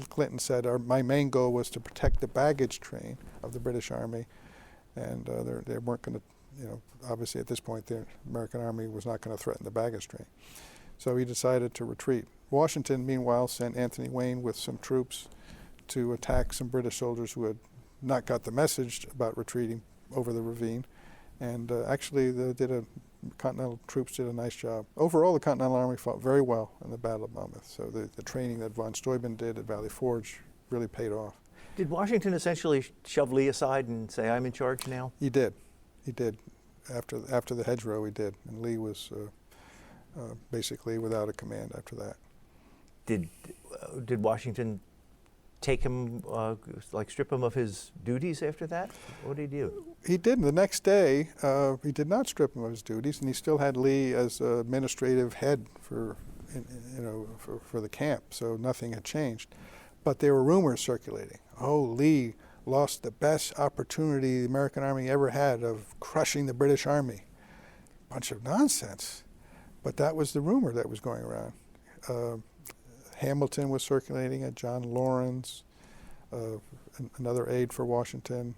Clinton said, my main goal was to protect the baggage train of the British Army, and they weren't going to, obviously at this point the American Army was not going to threaten the baggage train. So he decided to retreat. Washington, meanwhile, sent Anthony Wayne with some troops to attack some British soldiers who had not got the message about retreating over the ravine, and actually Continental troops did a nice job. Overall, the Continental Army fought very well in the Battle of Monmouth. So the training that von Steuben did at Valley Forge really paid off. Did Washington essentially shove Lee aside and say, I'm in charge now? He did. He did. After the hedgerow, he did. And Lee was basically without a command after that. Did Washington take him, strip him of his duties after that? What did he do? He didn't. The next day, he did not strip him of his duties, and he still had Lee as administrative head for the camp. So nothing had changed. But there were rumors circulating. Oh, Lee lost the best opportunity the American Army ever had of crushing the British Army. Bunch of nonsense. But that was the rumor that was going around. Hamilton was circulating it, John Lawrence, another aide for Washington,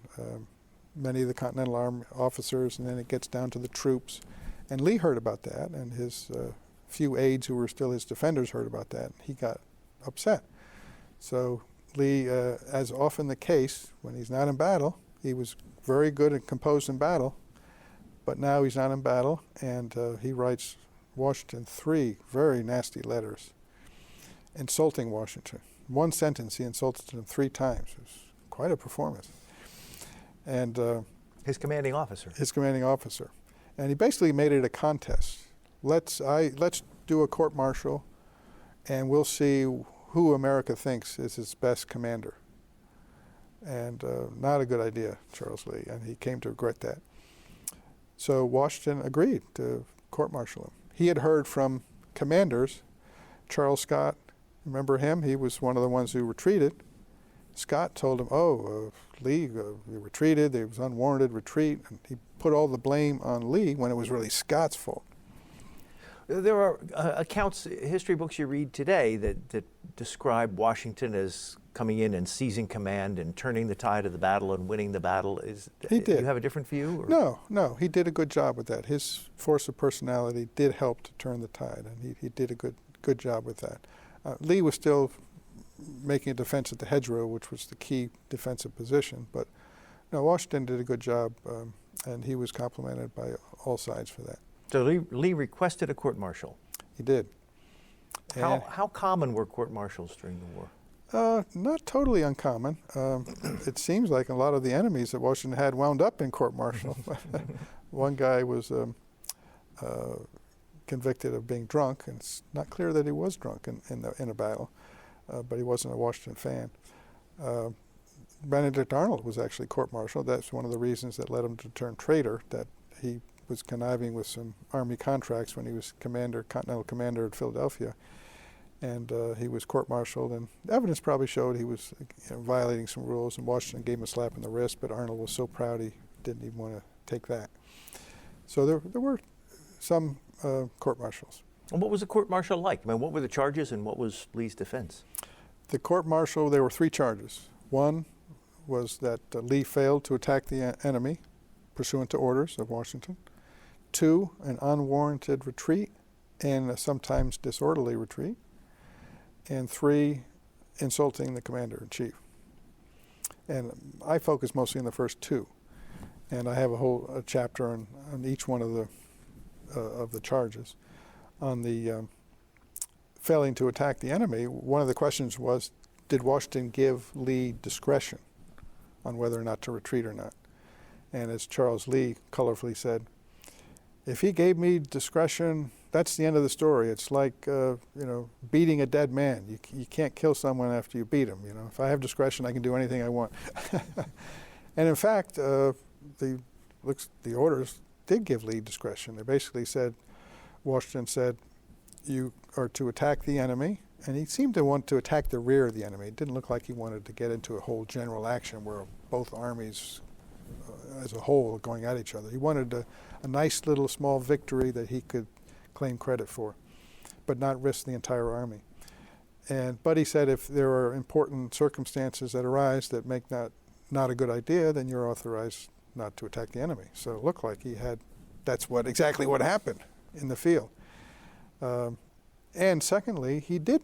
many of the Continental Army officers, and then it gets down to the troops. And Lee heard about that, and his few aides who were still his defenders heard about that. He got upset. So Lee, as often the case, when he's not in battle, he was very good and composed in battle, but now he's not in battle, and he writes Washington 3 very nasty letters, insulting Washington. One sentence, he insulted him 3 times. It was quite a performance. And his commanding officer. His commanding officer. And he basically made it a contest. Let's do a court-martial, and we'll see who America thinks is its best commander. And not a good idea, Charles Lee, and he came to regret that. So Washington agreed to court-martial him. He had heard from commanders, Charles Scott, remember him? He was one of the ones who retreated. Scott told him, Lee, you retreated, there was unwarranted retreat, and he put all the blame on Lee when it was really Scott's fault. There are accounts, history books you read today that describe Washington as coming in and seizing command and turning the tide of the battle and winning the battle. He did. Do you have a different view? Or? No, he did a good job with that. His force of personality did help to turn the tide, and he did a good job with that. Lee was still making a defense at the hedgerow, which was the key defensive position, but no, Washington did a good job, and he was complimented by all sides for that. So Lee requested a court-martial. He did. How common were court-martials during the war? Not totally uncommon. It seems like a lot of the enemies that Washington had wound up in court-martial. One guy was convicted of being drunk, and it's not clear that he was drunk in a battle, but he wasn't a Washington fan. Benedict Arnold was actually court-martialed. That's one of the reasons that led him to turn traitor, that he was conniving with some Army contracts when he was Continental Commander at Philadelphia. and he was court-martialed, and evidence probably showed he was violating some rules, and Washington gave him a slap in the wrist, but Arnold was so proud he didn't even want to take that. So there were some court-martials. And what was the court-martial like? I mean, what were the charges and what was Lee's defense? The court-martial, there were 3 charges. One was that Lee failed to attack the enemy pursuant to orders of Washington. 2, an unwarranted retreat and a sometimes disorderly retreat. And 3, insulting the commander-in-chief. And I focus mostly on the first 2. And I have a chapter on each one of the charges. On the failing to attack the enemy, one of the questions was, did Washington give Lee discretion on whether or not to retreat or not? And as Charles Lee colorfully said, if he gave me discretion, that's the end of the story. It's like beating a dead man. You can't kill someone after you beat him. If I have discretion, I can do anything I want. And in fact, the orders did give Lee discretion. They basically said, Washington said, you are to attack the enemy, and he seemed to want to attack the rear of the enemy. It didn't look like he wanted to get into a whole general action where both armies as a whole are going at each other. He wanted a nice little small victory that he could claim credit for, but not risk the entire army. But he said if there are important circumstances that arise that make not a good idea, then you're authorized not to attack the enemy. So it looked like that's exactly what happened in the field. And secondly, he did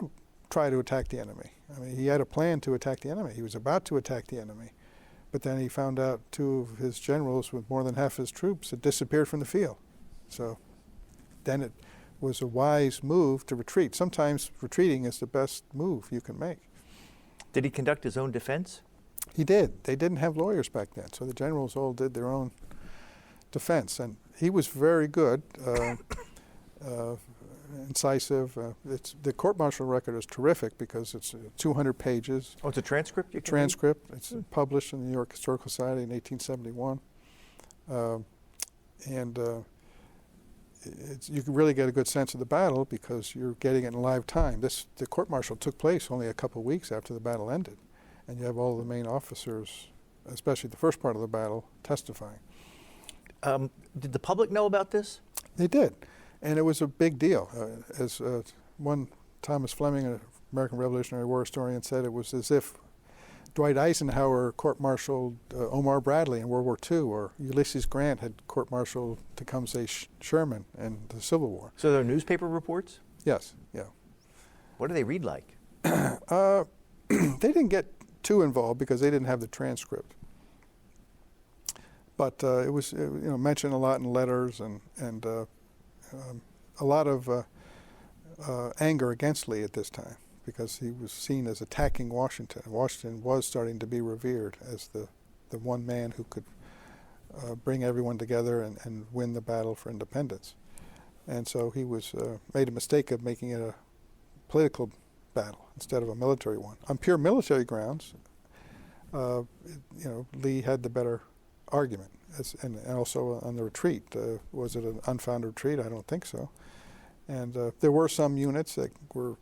try to attack the enemy. I mean, he had a plan to attack the enemy. He was about to attack the enemy. But then he found out 2 of his generals with more than half his troops had disappeared from the field. So then it was a wise move to retreat. Sometimes retreating is the best move you can make. Did he conduct his own defense? He did. They didn't have lawyers back then, so the generals all did their own defense. And he was very good. Incisive. The court-martial record is terrific because it's 200 pages. Oh, it's a transcript? Transcript. It's published in the New York Historical Society in 1871. You can really get a good sense of the battle because you're getting it in live time. The court-martial took place only a couple of weeks after the battle ended, and you have all the main officers, especially the first part of the battle, testifying. Did the public know about this? They did. And it was a big deal. As one Thomas Fleming, an American Revolutionary War historian, said, it was as if Dwight Eisenhower court-martialed Omar Bradley in World War II, or Ulysses Grant had court-martialed Tecumseh Sherman in the Civil War. So there are newspaper reports? Yes, yeah. What do they read like? They didn't get too involved because they didn't have the transcript. But it was mentioned a lot in letters and a lot of anger against Lee at this time because he was seen as attacking Washington. Washington was starting to be revered as the one man who could bring everyone together and win the battle for independence. And so he was made a mistake of making it a political battle instead of a military one. On pure military grounds, Lee had the better argument. And also on the retreat. Was it an unfounded retreat? I don't think so. And there were some units that were,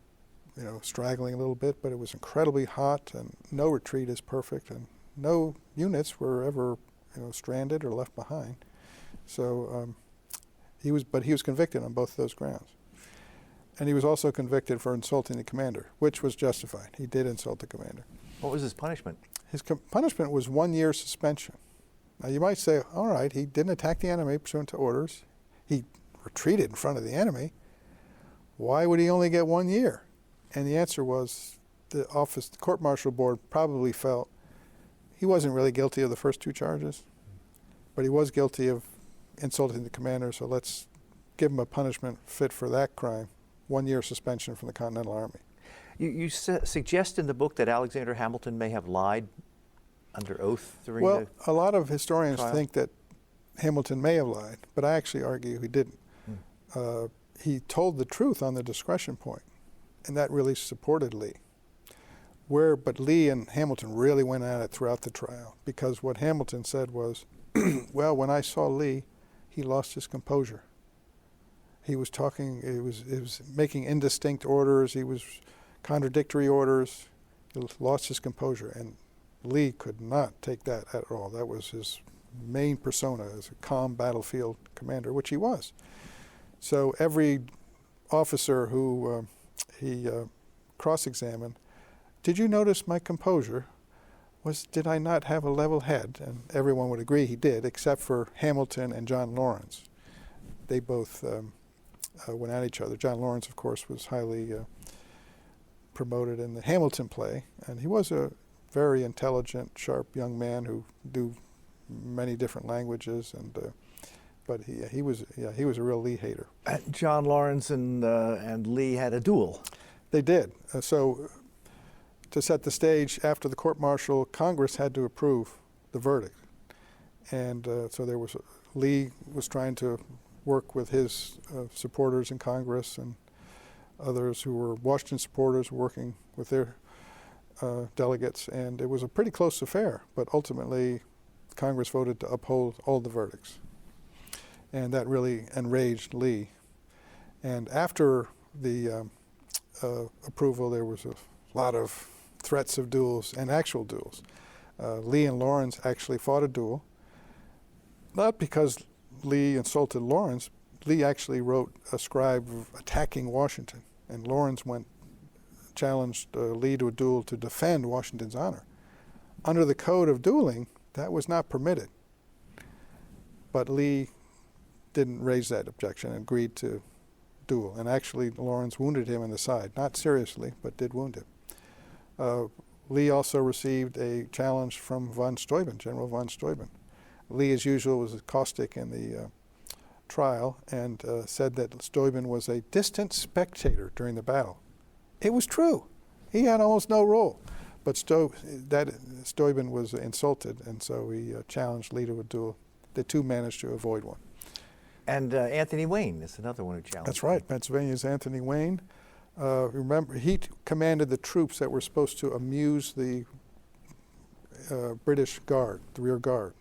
straggling a little bit, but it was incredibly hot, and no retreat is perfect, and no units were ever, stranded or left behind. So he was convicted on both those grounds. And he was also convicted for insulting the commander, which was justified. He did insult the commander. What was his punishment? His punishment was 1 year suspension. Now you might say, all right, he didn't attack the enemy pursuant to orders. He retreated in front of the enemy. Why would he only get 1 year? And the answer was the court-martial board probably felt he wasn't really guilty of the first 2 charges, but he was guilty of insulting the commander, so let's give him a punishment fit for that crime, 1 year suspension from the Continental Army. You suggest in the book that Alexander Hamilton may have lied under oath during Well, a lot of historians trial? think that Hamilton may have lied, but I actually argue he didn't. He told the truth on the discretion point, and that really supported Lee. But Lee and Hamilton really went at it throughout the trial, because what Hamilton said was, well, when I saw Lee, he lost his composure. He was talking, it was making indistinct orders, he was contradictory orders. He lost his composure, and Lee could not take that at all. That was his main persona, as a calm battlefield commander, which he was. So every officer who he cross-examined, did you notice my composure? Did I not have a level head? And everyone would agree he did, except for Hamilton and John Lawrence. They both went at each other. John Lawrence, of course, was highly promoted in the Hamilton play, and he was a very intelligent, sharp young man who knew many different languages, and but he was a real Lee hater. John Lawrence and Lee had a duel. They did. So to set the stage, after the court-martial, Congress had to approve the verdict, and so there was Lee was trying to work with his supporters in Congress, and others who were Washington supporters working with their delegates, and it was a pretty close affair, but ultimately Congress voted to uphold all the verdicts, and that really enraged Lee. And after the approval, there was a lot of threats of duels and actual duels. Lee and Lawrence actually fought a duel, not because Lee insulted Lawrence. Lee actually wrote a scribe attacking Washington, and Lawrence challenged Lee to a duel to defend Washington's honor. Under the code of dueling, that was not permitted. But Lee didn't raise that objection and agreed to duel. And actually, Lawrence wounded him in the side, not seriously, but did wound him. Lee also received a challenge from von Steuben, General von Steuben. Lee, as usual, was caustic in the trial and said that Steuben was a distant spectator during the battle. It was true. He had almost no role. But Steuben was insulted, and so he challenged Lee to a duel. The two managed to avoid one. And Anthony Wayne is another one who challenged. That's right. Pennsylvania's Anthony Wayne. Remember, he commanded the troops that were supposed to amuse the British Guard, the rear guard,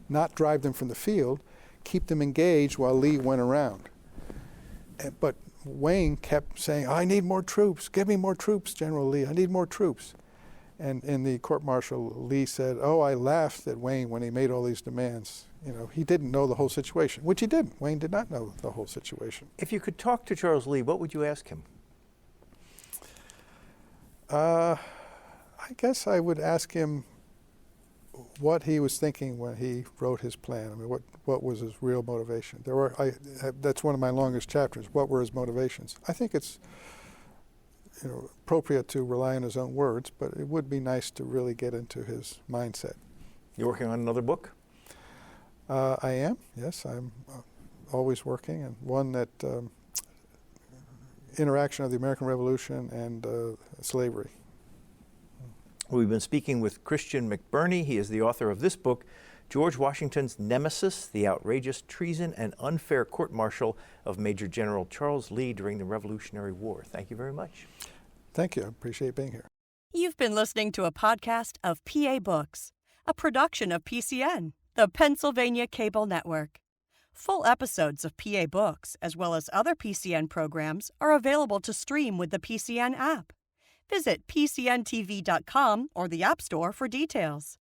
not drive them from the field, keep them engaged while Lee went around. But Wayne kept saying, I need more troops. Give me more troops, General Lee. I need more troops. And in the court-martial, Lee said, oh, I laughed at Wayne when he made all these demands. You know, he didn't know the whole situation, which he didn't. Wayne did not know the whole situation. If you could talk to Charles Lee, what would you ask him? I guess I would ask him what he was thinking when he wrote his plan. I mean, what was his real motivation? That's one of my longest chapters. What were his motivations? I think it's appropriate to rely on his own words, but it would be nice to really get into his mindset. You're working on another book? I am, yes. I'm always working, and one that interaction of the American Revolution and slavery. We've been speaking with Christian McBurney. He is the author of this book, George Washington's Nemesis, the outrageous treason and unfair court-martial of Major General Charles Lee during the Revolutionary War. Thank you very much. Thank you. I appreciate being here. You've been listening to a podcast of PA Books, a production of PCN, the Pennsylvania Cable Network. Full episodes of PA Books, as well as other PCN programs, are available to stream with the PCN app. Visit PCNTV.com or the App Store for details.